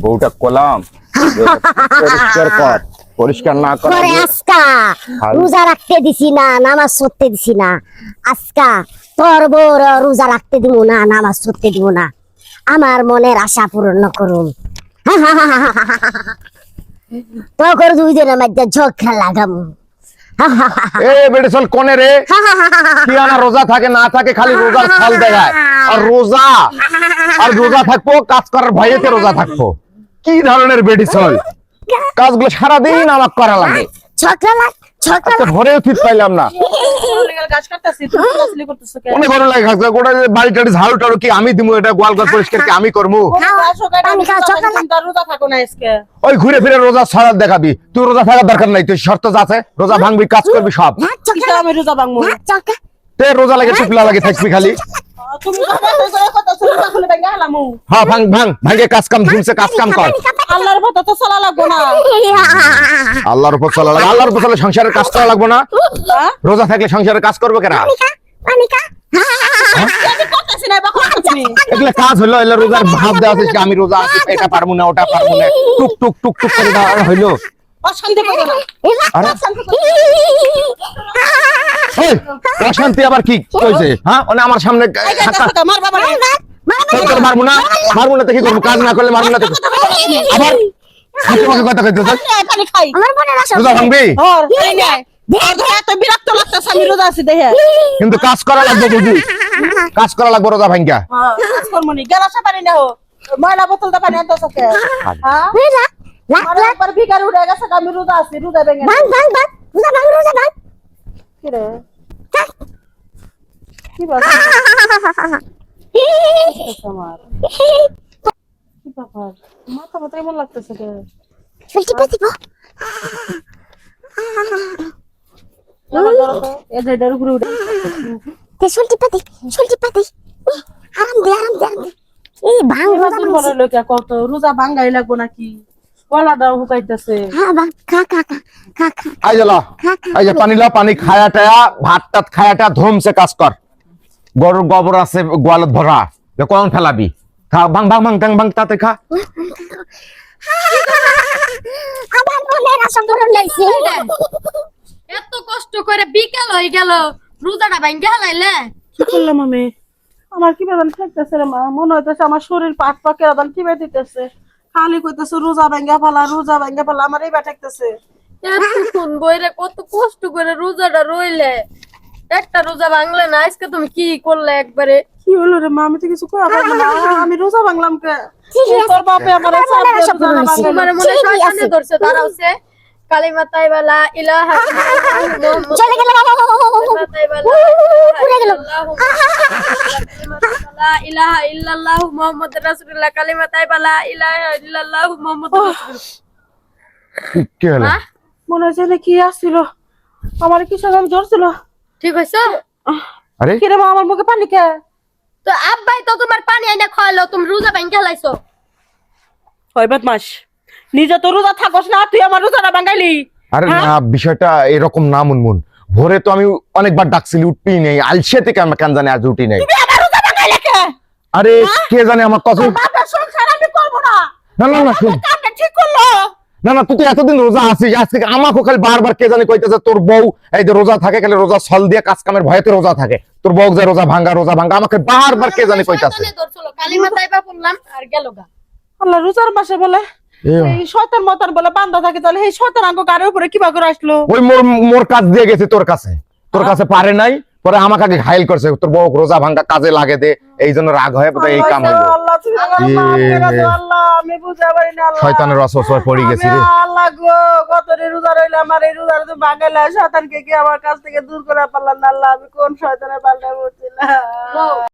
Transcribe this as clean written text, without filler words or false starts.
বউটা কলাম পরিষ্কার কর, পরিষ্কার না করে আজকা রোজা রাখতে দিছি না, নামাজ পড়তে দিছি না। আজকা তোর বউর রোজা রাখতে দিব না, নামাজ পড়তে দিব না। আমার মনের আশা পূরণ করুন। তোর দুইজনের মধ্যে ঝগড়া লাগাম। এ বেটে চল কোনে রে কি আনা রোজা থাকে না থাকে খালি রোজার ফল দেখায়। আর রোজা থাকবো, কাজ করার ভয়েতে রোজা থাকবো। কি ধরনের বেটি চল, কাজগুলো সারাদিন আমার করা লাগে। ঘরে ঠিক পাইলাম না, অনেক ভালো লাগে। গোটা বাড়ি টাড়ি ঝাড়ু টাড়ু কি আমি দিমু? এটা গোয়াল ঘর পরিষ্কার কি আমি করবো? ওই ঘুরে ফিরে রোজা ছাড়া দেখাবি। তুই রোজা থাকার দরকার নাই, তুই শর্ত আছে রোজা ভাঙবি, কাজ করবি সব। রোজা লাগে টুকলা লাগে থাকবি খালি। হ্যাঁ ভাঙ ভাঙ ভাঙে কাজ কাম ঝুমছে কাজ কাম কর। আল্লাহর উপর তো চলা লাগবো না, আল্লাহর উপর চলা লাগবে। আল্লাহর উপর চলে সংসারের কাজ করা লাগবো না? রোজা থাকলে সংসারের কাজ করবো কেনা? এগুলো কাজ হইলো, এগুলো রোজার ভাব দেওয়া আছে। আমি রোজা আছি, এটা পারবো না ওটা পারবো না, টুক টুক টুক টুক করে দেওয়া হইলো। অশান্তি করো না। অশান্তি আবার কি কইছে? হ্যাঁ মানে আমার সামনে মারবো না, মারবো না তো কি করবো? কাজ না করলে মারবো না তো আবার কথা কইতে রোজা ভাঙবি? কিন্তু কাজ করা লাগবে বুঝি, কাজ করা লাগবে রোজা ভাঙ্গা। ময়লা বোতলটা পানি আনতে থাকে। ভিকার উঠে গেছে, আমি রোজা আছি, রোজা ভেঙে কি ব্যাপার? মাথা মাথা এমন লাগতেছে কে? কত রোজা ভাঙ্গাই লাগবো নাকি? গলাটাও হুকাইতেছে। পানি লা, পানি খায়া টায়া ভাত টাত খায়া টায়া ধুমছে কাজ কর। গরুর গোবর আছে গোয়ালত ভরা, কখন ফেলাবি? খা ভাঙ ভাঙ ভাঙ ভাঙ ভাঙ তাতে খা। এত কষ্ট করে বিকেল হয়ে গেল, রোজাটা ভাঙ্গা হালাইলে। কি করলাম আমি? আমার কি বেদন ঠেকতেছে রে মা, মনে হইতেছে আমার শরীর পাট পাকে বেদন টিপে দিতেছে। খালি কইতেছে রোজা ভাঙ্গা ফেলা, রোজা ভাঙ্গা ফেলা, আমার এই ঠেকতেছে। এতক্ষণ বইরে কত কষ্ট করে রোজাটা রইলে, একটা রোজা ভাঙলে না। আজকে তুমি কি করলে একবারে? কি হলো রে মা? আমি তো কিছু করা পারবো না। আমি রোজা ভাঙলাম কে? তোর বাপে আমার তোমার মনে শয়তানে ধরছে, দাঁড়াওছে। কালিমা তাইবালা ইলাহা ইল্লাল্লাহু চলে গেল লা ইলাহা ইল্লাল্লাহু মুহাম্মাদুর রাসূলুল্লাহ। কালিমা তাইবালা ইলাহা ইল্লাল্লাহু মুহাম্মাদুর রাসূলুল্লাহ। কি হলো? মনে হচ্ছে কি আসছিল আমার, কি সব ধরছিল। ঠিক হইছে? আরে কি রে মা, আমার মুখে পানি কে? তো আব্বাই তো তোমার পানি আইনা খাওয়ালো, তুমি রোজা ভাঙ্গা হালাইছো। হয় বদমাশ, নিজে তো রোজা থাকস না, তুই আমার রোজাটা ভাঙাইলি। আরে না, বিষয়টা এরকম না মুনমুন। ভোরে তো আমি অনেকবার ডাকছিলি, উঠতেই নেই। আলসে থেকে আমি কেন জানি আজ উঠি নাই। তুই আমার রোজা ভাঙাইলে কে? আরে কে জানে আমার কথা। বাপের সংসার আমি করব না। না না না শুন, কামটা ঠিক করলো। না না তুই তো এতদিন রোজা আছিস, আজকে আমাকে খালি বারবার কে জানি কইতেছে তোর বউ এই যে রোজা থাকে, খালি রোজা ছল দিয়ে কাজ কামের ভয়েতে রোজা থাকে। তোর বউ যে রোজা ভাঙা আমাকে বারবার কে জানি কইতাছে। কালিমা তাইবা বললাম আর গেল গা। আল্লাহ রোজার মাসে বলে এই শয়তান মতার বলে বান্দা থাকে, তাহলে এই শয়তান আঙ্গ গারের উপরে কিবা করে আসলো? ওই মোর কাজ দিয়ে গেছে তোর কাছে পারে নাই, পরে আমাকে আগে ঘাইল করছে। তোর বউ রোজা ভাঙা কাজে লাগে দে, এই জন্য রাগ হয়ে এই কাম হলো। আল্লাহ আমি বুঝতে পারি না। শয়তানের ওয়াসওয়াসায় পড়ে গেছি রে। আল্লাহ গো, কত রোজা রইল আমার, এই রোজা তো ভাঙাইলা, শয়তানকে কি আমার কাছ থেকে দূর করে পারলাম না। আল্লাহ আমি কোন শয়তানের পাল্টা পড়ছিলাম।